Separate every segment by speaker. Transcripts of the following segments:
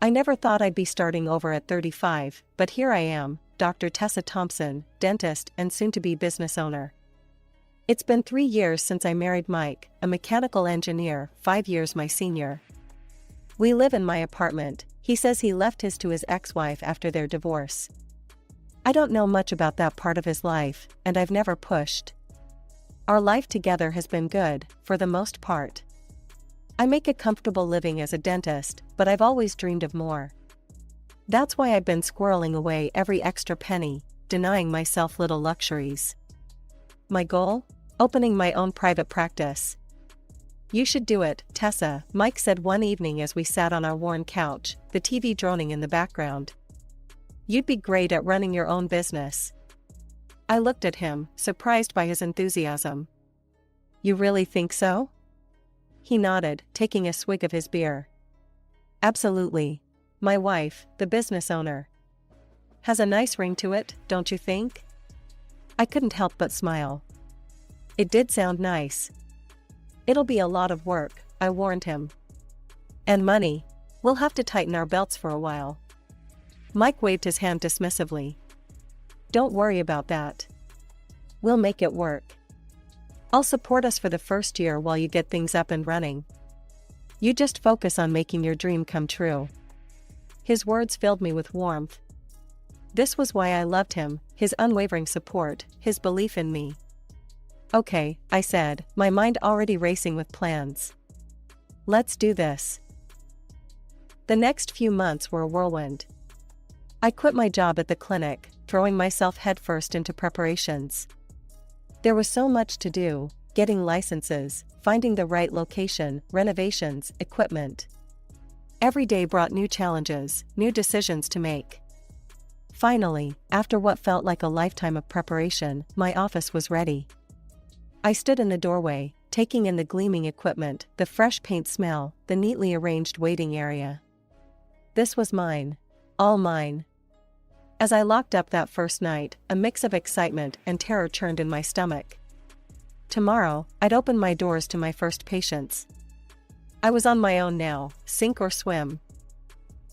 Speaker 1: I never thought I'd be starting over at 35, but here I am, Dr. Tessa Thompson, dentist and soon-to-be business owner. It's been 3 years since I married Mike, a mechanical engineer, 5 years my senior. We live in my apartment. He says he left his to his ex-wife after their divorce. I don't know much about that part of his life, and I've never pushed. Our life together has been good, for the most part. I make a comfortable living as a dentist, but I've always dreamed of more. That's why I've been squirreling away every extra penny, denying myself little luxuries. My goal? Opening my own private practice. You should do it, Tessa, Mike said one evening as we sat on our worn couch, the TV droning in the background. You'd be great at running your own business. I looked at him, surprised by his enthusiasm. You really think so? He nodded, taking a swig of his beer. Absolutely. My wife, the business owner. Has a nice ring to it, don't you think? I couldn't help but smile. It did sound nice. It'll be a lot of work, I warned him. And money. We'll have to tighten our belts for a while. Mike waved his hand dismissively. Don't worry about that. We'll make it work. I'll support us for the first year while you get things up and running. You just focus on making your dream come true. His words filled me with warmth. This was why I loved him, his unwavering support, his belief in me. Okay, I said, my mind already racing with plans. Let's do this. The next few months were a whirlwind. I quit my job at the clinic, throwing myself headfirst into preparations. There was so much to do, getting licenses, finding the right location, renovations, equipment. Every day brought new challenges, new decisions to make. Finally, after what felt like a lifetime of preparation, my office was ready. I stood in the doorway, taking in the gleaming equipment, the fresh paint smell, the neatly arranged waiting area. This was mine. All mine. As I locked up that first night, a mix of excitement and terror churned in my stomach. Tomorrow, I'd open my doors to my first patients. I was on my own now, sink or swim.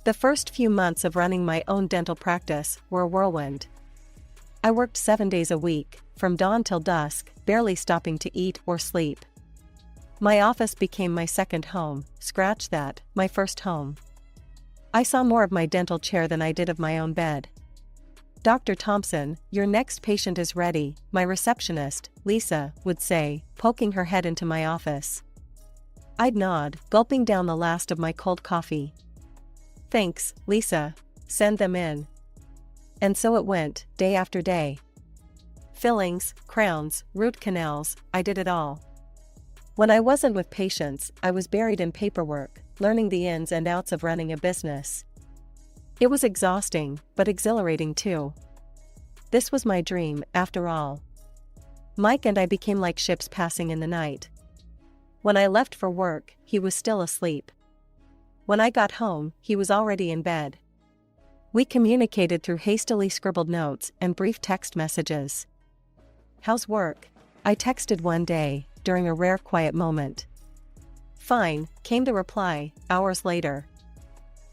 Speaker 1: The first few months of running my own dental practice were a whirlwind. I worked 7 days a week, from dawn till dusk, barely stopping to eat or sleep. My office became my second home, scratch that, my first home. I saw more of my dental chair than I did of my own bed. Dr. Thompson, your next patient is ready, my receptionist, Lisa, would say, poking her head into my office. I'd nod, gulping down the last of my cold coffee. Thanks, Lisa. Send them in. And so it went, day after day. Fillings, crowns, root canals, I did it all. When I wasn't with patients, I was buried in paperwork, learning the ins and outs of running a business. It was exhausting, but exhilarating too. This was my dream, after all. Mike and I became like ships passing in the night. When I left for work, he was still asleep. When I got home, he was already in bed. We communicated through hastily scribbled notes and brief text messages. How's work? I texted one day, during a rare quiet moment. Fine, came the reply, hours later.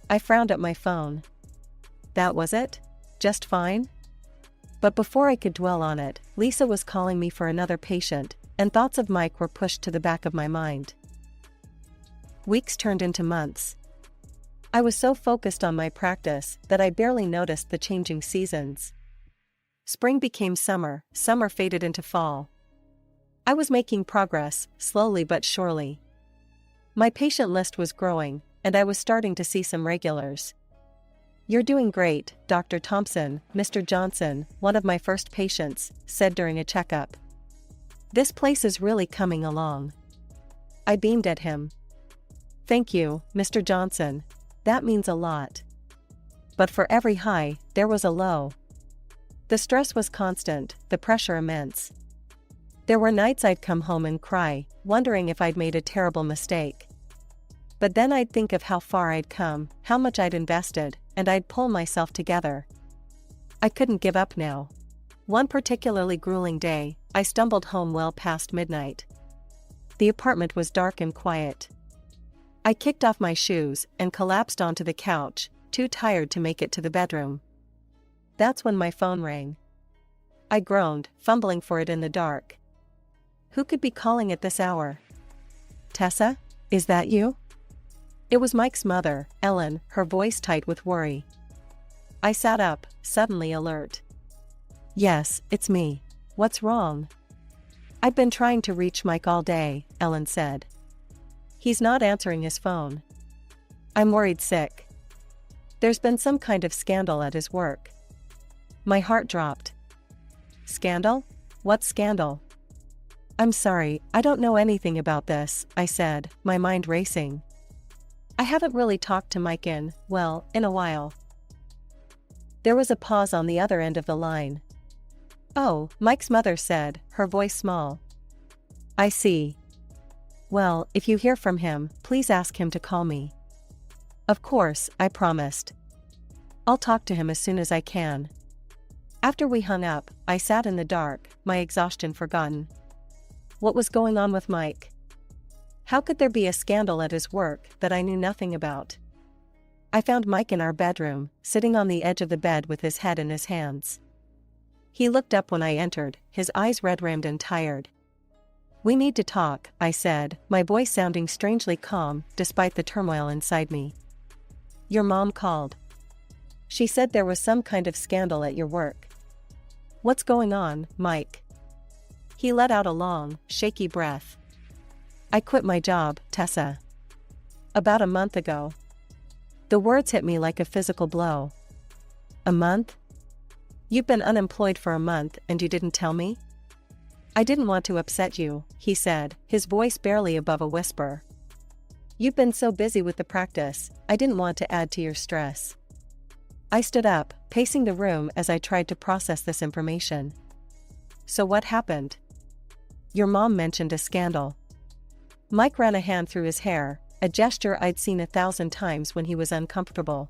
Speaker 1: I frowned at my phone. That was it? Just fine? But before I could dwell on it, Lisa was calling me for another patient, and thoughts of Mike were pushed to the back of my mind. Weeks turned into months. I was so focused on my practice that I barely noticed the changing seasons. Spring became summer, summer faded into fall. I was making progress, slowly but surely. My patient list was growing, and I was starting to see some regulars. You're doing great, Dr. Thompson, Mr. Johnson, one of my first patients, said during a checkup. This place is really coming along. I beamed at him. Thank you, Mr. Johnson. That means a lot. But for every high, there was a low. The stress was constant, the pressure immense. There were nights I'd come home and cry, wondering if I'd made a terrible mistake. But then I'd think of how far I'd come, how much I'd invested, and I'd pull myself together. I couldn't give up now. One particularly grueling day, I stumbled home well past midnight. The apartment was dark and quiet. I kicked off my shoes and collapsed onto the couch, too tired to make it to the bedroom. That's when my phone rang. I groaned, fumbling for it in the dark. Who could be calling at this hour? Tessa, is that you? It was Mike's mother, Ellen, her voice tight with worry. I sat up, suddenly alert. Yes, it's me. What's wrong? I've been trying to reach Mike all day, Ellen said. He's not answering his phone. I'm worried sick. There's been some kind of scandal at his work. My heart dropped. Scandal? What scandal? I'm sorry, I don't know anything about this, I said, my mind racing. I haven't really talked to Mike in a while. There was a pause on the other end of the line. Oh, Mike's mother said, her voice small. I see. Well, if you hear from him, please ask him to call me. Of course, I promised. I'll talk to him as soon as I can. After we hung up, I sat in the dark, my exhaustion forgotten. What was going on with Mike? How could there be a scandal at his work that I knew nothing about? I found Mike in our bedroom, sitting on the edge of the bed with his head in his hands. He looked up when I entered, his eyes red-rimmed and tired. We need to talk, I said, my voice sounding strangely calm, despite the turmoil inside me. Your mom called. She said there was some kind of scandal at your work. What's going on, Mike? He let out a long, shaky breath. I quit my job, Tessa. About a month ago. The words hit me like a physical blow. A month? You've been unemployed for a month and you didn't tell me? I didn't want to upset you, he said, his voice barely above a whisper. You've been so busy with the practice, I didn't want to add to your stress. I stood up, pacing the room as I tried to process this information. So what happened? Your mom mentioned a scandal. Mike ran a hand through his hair, a gesture I'd seen 1,000 times when he was uncomfortable.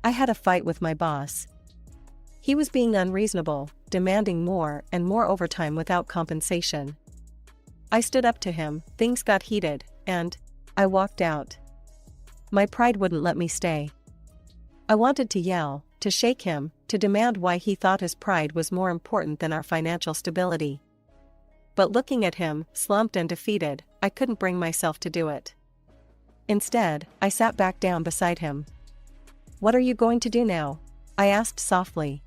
Speaker 1: I had a fight with my boss. He was being unreasonable, demanding more and more overtime without compensation. I stood up to him, things got heated, and I walked out. My pride wouldn't let me stay. I wanted to yell, to shake him, to demand why he thought his pride was more important than our financial stability. But looking at him, slumped and defeated, I couldn't bring myself to do it. Instead, I sat back down beside him. What are you going to do now? I asked softly.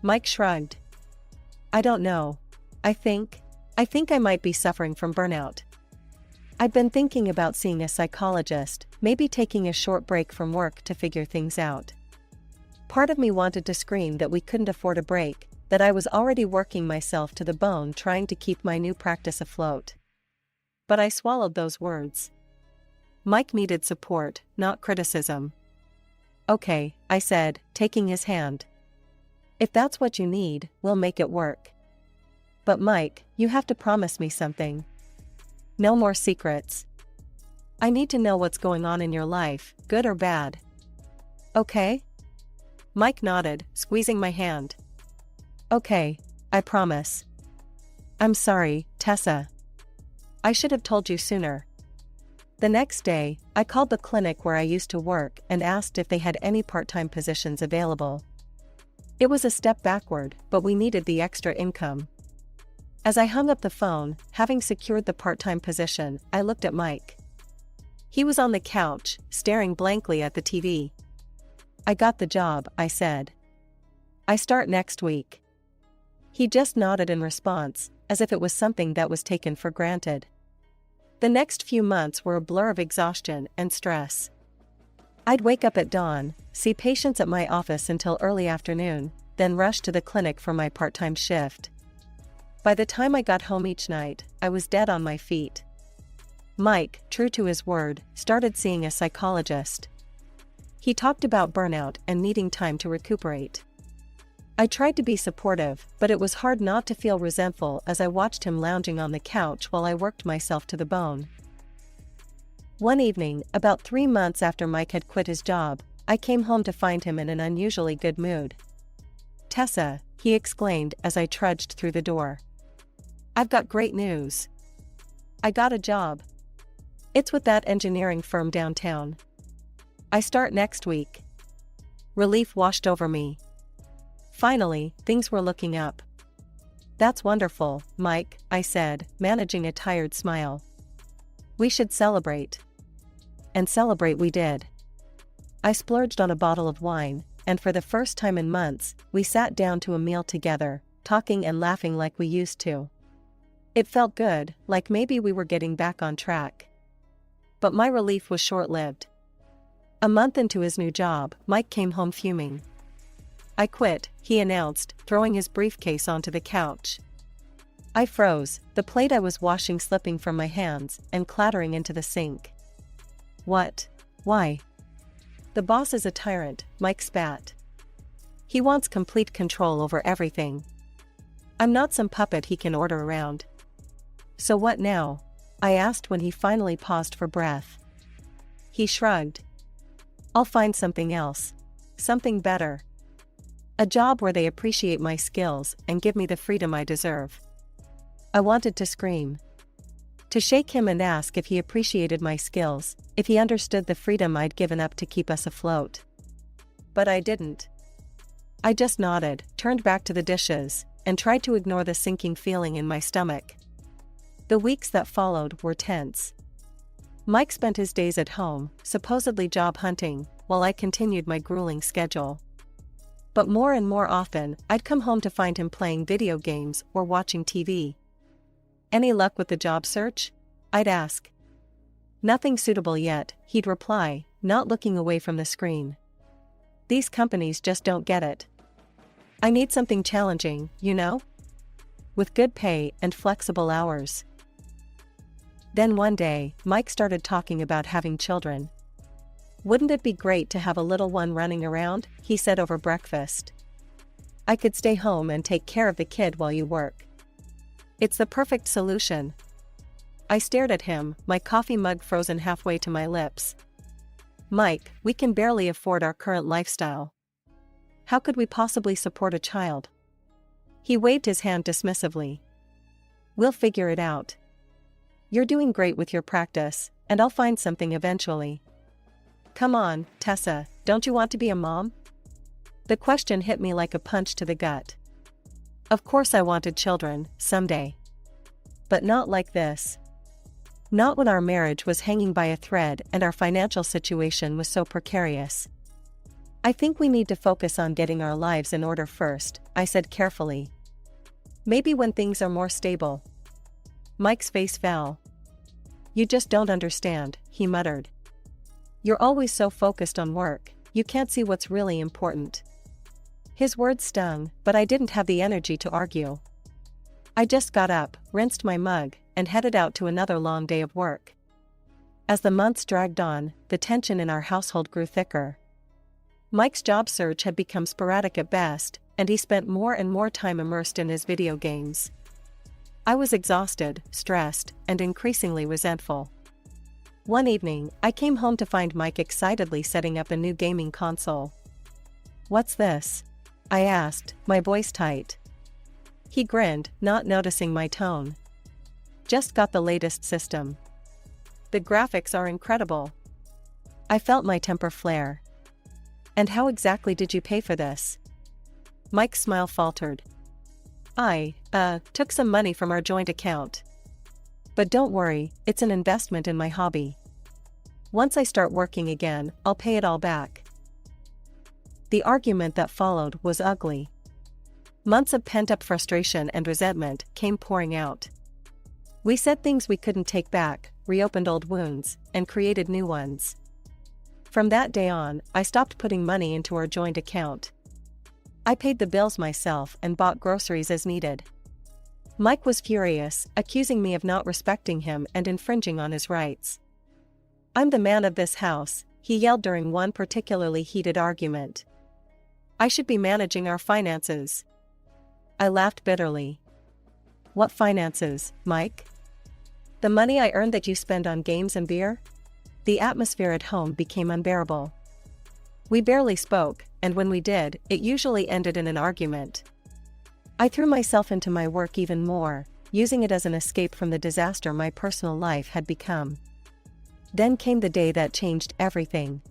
Speaker 1: Mike shrugged. I don't know. I think I might be suffering from burnout. I've been thinking about seeing a psychologist, maybe taking a short break from work to figure things out. Part of me wanted to scream that we couldn't afford a break, that I was already working myself to the bone trying to keep my new practice afloat. But I swallowed those words. Mike needed support, not criticism. Okay, I said, taking his hand. If that's what you need, we'll make it work. But Mike, you have to promise me something. No more secrets. I need to know what's going on in your life, good or bad. Okay? Mike nodded, squeezing my hand. Okay, I promise. I'm sorry, Tessa. I should have told you sooner. The next day, I called the clinic where I used to work and asked if they had any part-time positions available. It was a step backward, but we needed the extra income. As I hung up the phone, having secured the part-time position, I looked at Mike. He was on the couch, staring blankly at the TV. I got the job, I said. I start next week. He just nodded in response, as if it was something that was taken for granted. The next few months were a blur of exhaustion and stress. I'd wake up at dawn, see patients at my office until early afternoon, then rush to the clinic for my part-time shift. By the time I got home each night, I was dead on my feet. Mike, true to his word, started seeing a psychologist. He talked about burnout and needing time to recuperate. I tried to be supportive, but it was hard not to feel resentful as I watched him lounging on the couch while I worked myself to the bone. One evening, about 3 months after Mike had quit his job, I came home to find him in an unusually good mood. Tessa, he exclaimed as I trudged through the door. I've got great news. I got a job. It's with that engineering firm downtown. I start next week. Relief washed over me. Finally, things were looking up. That's wonderful, Mike, I said, managing a tired smile. We should celebrate. And celebrate we did. I splurged on a bottle of wine, and for the first time in months, we sat down to a meal together, talking and laughing like we used to. It felt good, like maybe we were getting back on track. But my relief was short-lived. A month into his new job, Mike came home fuming. I quit, he announced, throwing his briefcase onto the couch. I froze, the plate I was washing slipping from my hands and clattering into the sink. What? Why? The boss is a tyrant, Mike spat. He wants complete control over everything. I'm not some puppet he can order around. So what now? I asked when he finally paused for breath. He shrugged. I'll find something else. Something better. A job where they appreciate my skills and give me the freedom I deserve. I wanted to scream. To shake him and ask if he appreciated my skills, if he understood the freedom I'd given up to keep us afloat. But I didn't. I just nodded, turned back to the dishes, and tried to ignore the sinking feeling in my stomach. The weeks that followed were tense. Mike spent his days at home, supposedly job hunting, while I continued my grueling schedule. But more and more often, I'd come home to find him playing video games or watching TV. Any luck with the job search? I'd ask. Nothing suitable yet, he'd reply, not looking away from the screen. These companies just don't get it. I need something challenging, you know? With good pay and flexible hours. Then one day, Mike started talking about having children. Wouldn't it be great to have a little one running around? He said over breakfast. I could stay home and take care of the kid while you work. It's the perfect solution. I stared at him, my coffee mug frozen halfway to my lips. Mike, we can barely afford our current lifestyle. How could we possibly support a child? He waved his hand dismissively. We'll figure it out. You're doing great with your practice, and I'll find something eventually. Come on, Tessa, don't you want to be a mom? The question hit me like a punch to the gut. Of course I wanted children, someday. But not like this. Not when our marriage was hanging by a thread and our financial situation was so precarious. I think we need to focus on getting our lives in order first, I said carefully. Maybe when things are more stable. Mike's face fell. You just don't understand, he muttered. You're always so focused on work, you can't see what's really important. His words stung, but I didn't have the energy to argue. I just got up, rinsed my mug, and headed out to another long day of work. As the months dragged on, the tension in our household grew thicker. Mike's job search had become sporadic at best, and he spent more and more time immersed in his video games. I was exhausted, stressed, and increasingly resentful. One evening, I came home to find Mike excitedly setting up a new gaming console. What's this? I asked, my voice tight. He grinned, not noticing my tone. Just got the latest system. The graphics are incredible. I felt my temper flare. And how exactly did you pay for this? Mike's smile faltered. I took some money from our joint account. But don't worry, it's an investment in my hobby. Once I start working again, I'll pay it all back. The argument that followed was ugly. Months of pent-up frustration and resentment came pouring out. We said things we couldn't take back, reopened old wounds, and created new ones. From that day on, I stopped putting money into our joint account. I paid the bills myself and bought groceries as needed. Mike was furious, accusing me of not respecting him and infringing on his rights. I'm the man of this house, he yelled during one particularly heated argument. I should be managing our finances. I laughed bitterly. What finances, Mike? The money I earned that you spend on games and beer? The atmosphere at home became unbearable. We barely spoke, and when we did, it usually ended in an argument. I threw myself into my work even more, using it as an escape from the disaster my personal life had become. Then came the day that changed everything.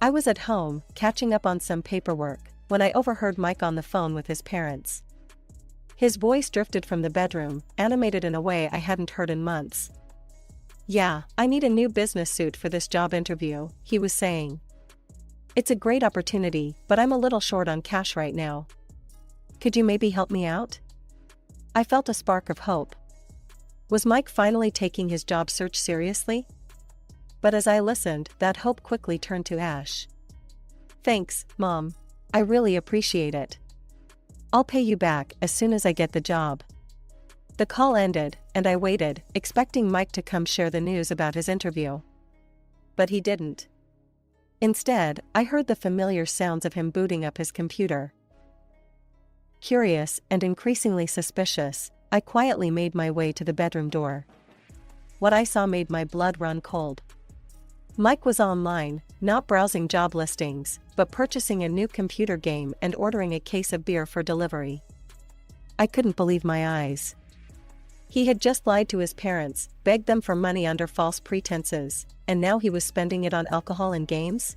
Speaker 1: I was at home, catching up on some paperwork, when I overheard Mike on the phone with his parents. His voice drifted from the bedroom, animated in a way I hadn't heard in months. "Yeah, I need a new business suit for this job interview," he was saying. "It's a great opportunity, but I'm a little short on cash right now. Could you maybe help me out?" I felt a spark of hope. Was Mike finally taking his job search seriously? But as I listened, that hope quickly turned to ash. "Thanks, Mom. I really appreciate it. I'll pay you back as soon as I get the job." The call ended, and I waited, expecting Mike to come share the news about his interview. But he didn't. Instead, I heard the familiar sounds of him booting up his computer. Curious and increasingly suspicious, I quietly made my way to the bedroom door. What I saw made my blood run cold. Mike was online, not browsing job listings, but purchasing a new computer game and ordering a case of beer for delivery. I couldn't believe my eyes. He had just lied to his parents, begged them for money under false pretenses, and now he was spending it on alcohol and games?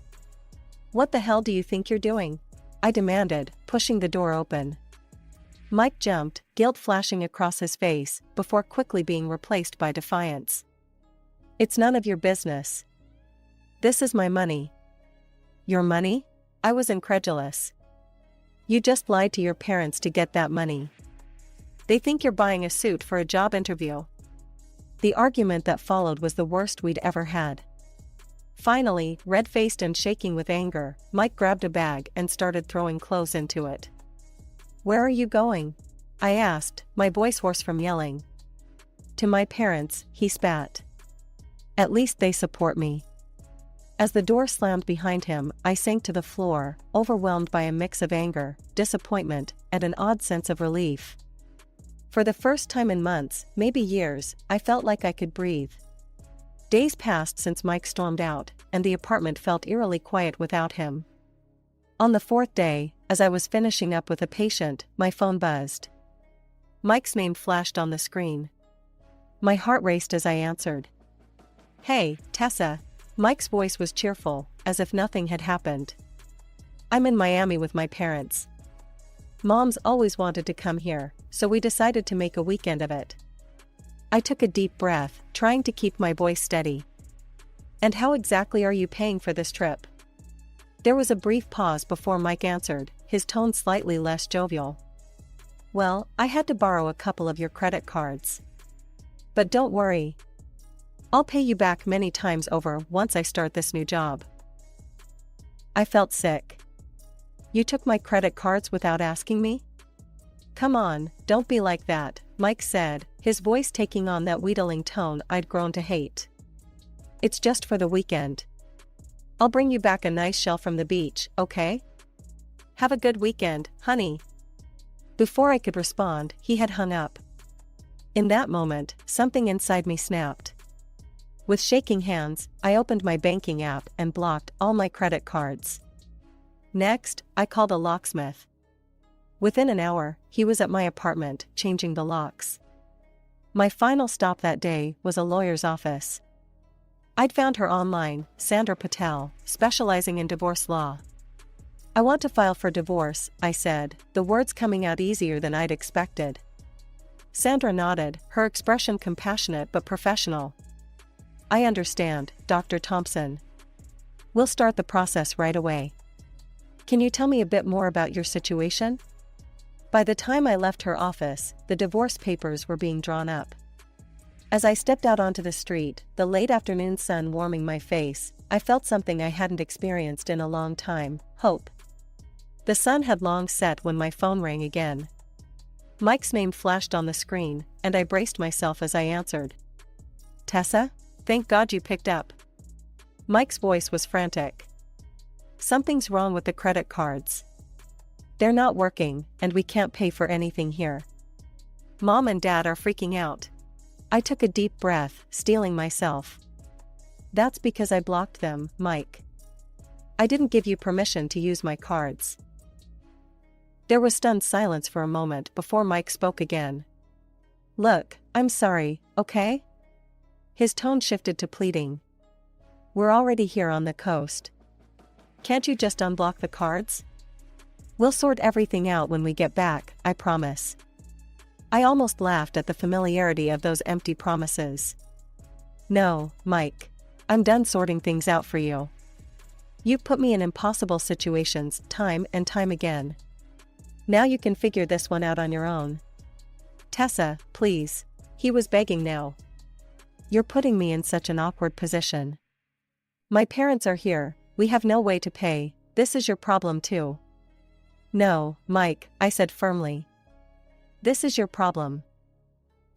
Speaker 1: "What the hell do you think you're doing?" I demanded, pushing the door open. Mike jumped, guilt flashing across his face, before quickly being replaced by defiance. "It's none of your business. This is my money." "Your money?" I was incredulous. "You just lied to your parents to get that money. They think you're buying a suit for a job interview." The argument that followed was the worst we'd ever had. Finally, red-faced and shaking with anger, Mike grabbed a bag and started throwing clothes into it. "Where are you going?" I asked, my voice hoarse from yelling. "To my parents," he spat. "At least they support me." As the door slammed behind him, I sank to the floor, overwhelmed by a mix of anger, disappointment, and an odd sense of relief. For the first time in months, maybe years, I felt like I could breathe. Days passed since Mike stormed out, and the apartment felt eerily quiet without him. On the fourth day, as I was finishing up with a patient, my phone buzzed. Mike's name flashed on the screen. My heart raced as I answered. "Hey, Tessa." Mike's voice was cheerful, as if nothing had happened. "I'm in Miami with my parents. Mom's always wanted to come here, so we decided to make a weekend of it." I took a deep breath, trying to keep my voice steady. "And how exactly are you paying for this trip?" There was a brief pause before Mike answered, his tone slightly less jovial. "Well, I had to borrow a couple of your credit cards. But don't worry. I'll pay you back many times over once I start this new job." I felt sick. "You took my credit cards without asking me?" "Come on, don't be like that," Mike said, his voice taking on that wheedling tone I'd grown to hate. "It's just for the weekend. I'll bring you back a nice shell from the beach, okay? Have a good weekend, honey." Before I could respond, he had hung up. In that moment, something inside me snapped. With shaking hands, I opened my banking app and blocked all my credit cards. Next, I called a locksmith. Within an hour, he was at my apartment, changing the locks. My final stop that day was a lawyer's office. I'd found her online, Sandra Patel, specializing in divorce law. "I want to file for divorce," I said, the words coming out easier than I'd expected. Sandra nodded, her expression compassionate but professional. "I understand, Dr. Thompson. We'll start the process right away. Can you tell me a bit more about your situation?" By the time I left her office, the divorce papers were being drawn up. As I stepped out onto the street, the late afternoon sun warming my face, I felt something I hadn't experienced in a long time: hope. The sun had long set when my phone rang again. Mike's name flashed on the screen, and I braced myself as I answered. "Tessa? Thank God you picked up." Mike's voice was frantic. "Something's wrong with the credit cards. They're not working, and we can't pay for anything here. Mom and Dad are freaking out." I took a deep breath, steeling myself. "That's because I blocked them, Mike. I didn't give you permission to use my cards." There was stunned silence for a moment before Mike spoke again. "Look, I'm sorry, okay?" His tone shifted to pleading. We're already here on the coast. Can't you just unblock the cards? We'll sort everything out when we get back, I promise. I almost laughed at the familiarity of those empty promises. No, Mike. I'm done sorting things out for you. You've put me in impossible situations time and time again. Now you can figure this one out on your own. Tessa, please. He was begging now. You're putting me in such an awkward position. My parents are here, we have no way to pay, this is your problem too. No, Mike, I said firmly. This is your problem.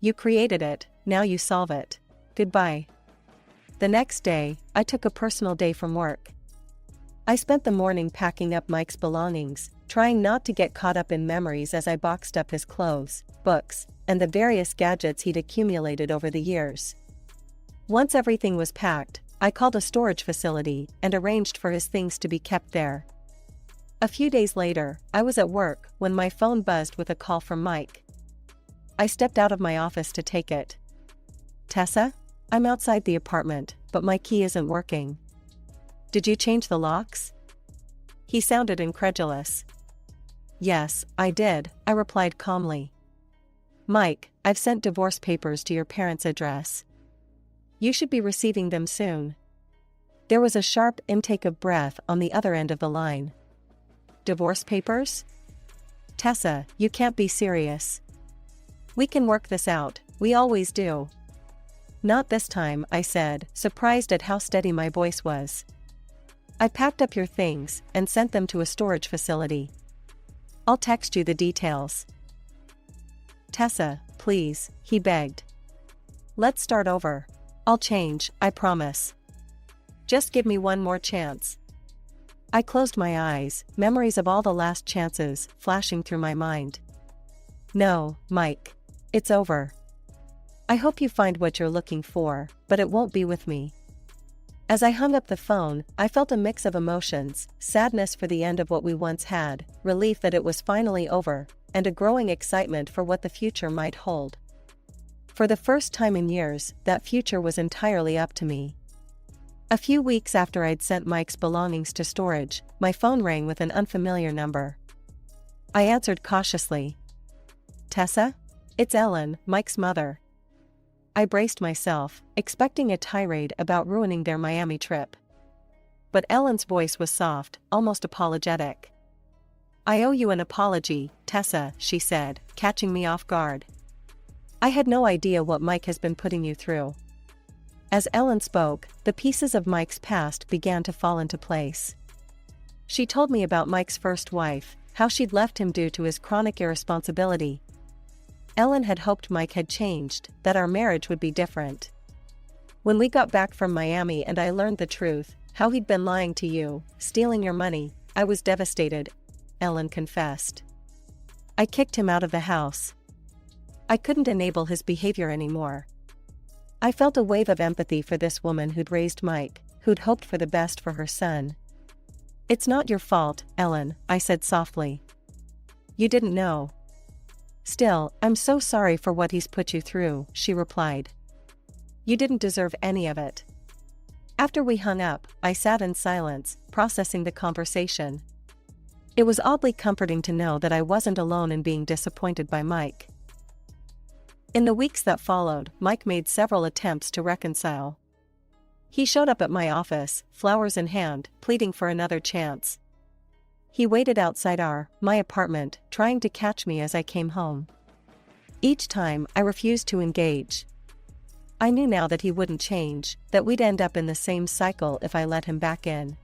Speaker 1: You created it, now you solve it. Goodbye. The next day, I took a personal day from work. I spent the morning packing up Mike's belongings, trying not to get caught up in memories as I boxed up his clothes, books, and the various gadgets he'd accumulated over the years. Once everything was packed, I called a storage facility and arranged for his things to be kept there. A few days later, I was at work when my phone buzzed with a call from Mike. I stepped out of my office to take it. Tessa? I'm outside the apartment, but my key isn't working. Did you change the locks? He sounded incredulous. Yes, I did, I replied calmly. Mike, I've sent divorce papers to your parents' address. You should be receiving them soon. There was a sharp intake of breath on the other end of the line. Divorce papers? Tessa, you can't be serious. We can work this out, we always do. Not this time, I said, surprised at how steady my voice was. I packed up your things and sent them to a storage facility. I'll text you the details. Tessa, please, he begged. Let's start over. I'll change, I promise. Just give me one more chance. I closed my eyes, memories of all the last chances flashing through my mind. No, Mike. It's over. I hope you find what you're looking for, but it won't be with me. As I hung up the phone, I felt a mix of emotions, sadness for the end of what we once had, relief that it was finally over, and a growing excitement for what the future might hold. For the first time in years, that future was entirely up to me. A few weeks after I'd sent Mike's belongings to storage, my phone rang with an unfamiliar number. I answered cautiously. Tessa? It's Ellen, Mike's mother. I braced myself, expecting a tirade about ruining their Miami trip. But Ellen's voice was soft, almost apologetic. I owe you an apology, Tessa, she said, catching me off guard. I had no idea what Mike has been putting you through. As Ellen spoke, the pieces of Mike's past began to fall into place. She told me about Mike's first wife, how she'd left him due to his chronic irresponsibility. Ellen had hoped Mike had changed, that our marriage would be different. When we got back from Miami and I learned the truth, how he'd been lying to you, stealing your money, I was devastated, Ellen confessed. I kicked him out of the house. I couldn't enable his behavior anymore. I felt a wave of empathy for this woman who'd raised Mike, who'd hoped for the best for her son. It's not your fault, Ellen, I said softly. You didn't know. Still, I'm so sorry for what he's put you through, she replied. You didn't deserve any of it. After we hung up, I sat in silence, processing the conversation. It was oddly comforting to know that I wasn't alone in being disappointed by Mike. In the weeks that followed, Mike made several attempts to reconcile. He showed up at my office, flowers in hand, pleading for another chance. He waited outside my apartment, trying to catch me as I came home. Each time, I refused to engage. I knew now that he wouldn't change, that we'd end up in the same cycle if I let him back in.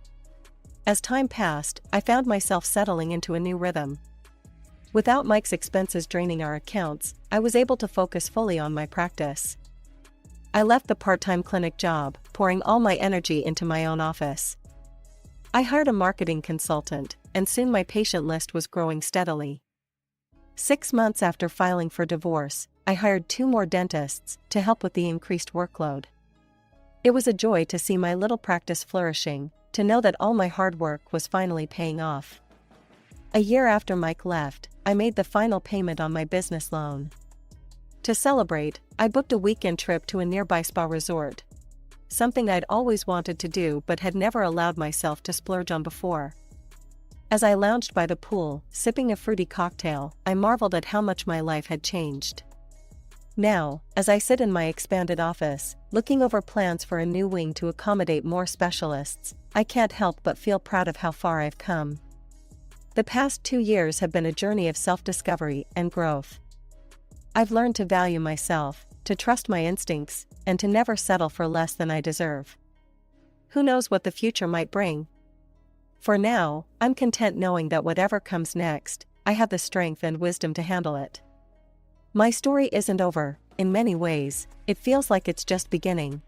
Speaker 1: As time passed, I found myself settling into a new rhythm. Without Mike's expenses draining our accounts, I was able to focus fully on my practice. I left the part-time clinic job, pouring all my energy into my own office. I hired a marketing consultant, and soon my patient list was growing steadily. 6 months after filing for divorce, I hired 2 more dentists to help with the increased workload. It was a joy to see my little practice flourishing, to know that all my hard work was finally paying off. A year after Mike left, I made the final payment on my business loan. To celebrate, I booked a weekend trip to a nearby spa resort. something I'd always wanted to do but had never allowed myself to splurge on before. As I lounged by the pool, sipping a fruity cocktail, I marveled at how much my life had changed. Now, as I sit in my expanded office, looking over plans for a new wing to accommodate more specialists, I can't help but feel proud of how far I've come. The past 2 years have been a journey of self-discovery and growth. I've learned to value myself, to trust my instincts, and to never settle for less than I deserve. Who knows what the future might bring? For now, I'm content knowing that whatever comes next, I have the strength and wisdom to handle it. My story isn't over. In many ways, it feels like it's just beginning,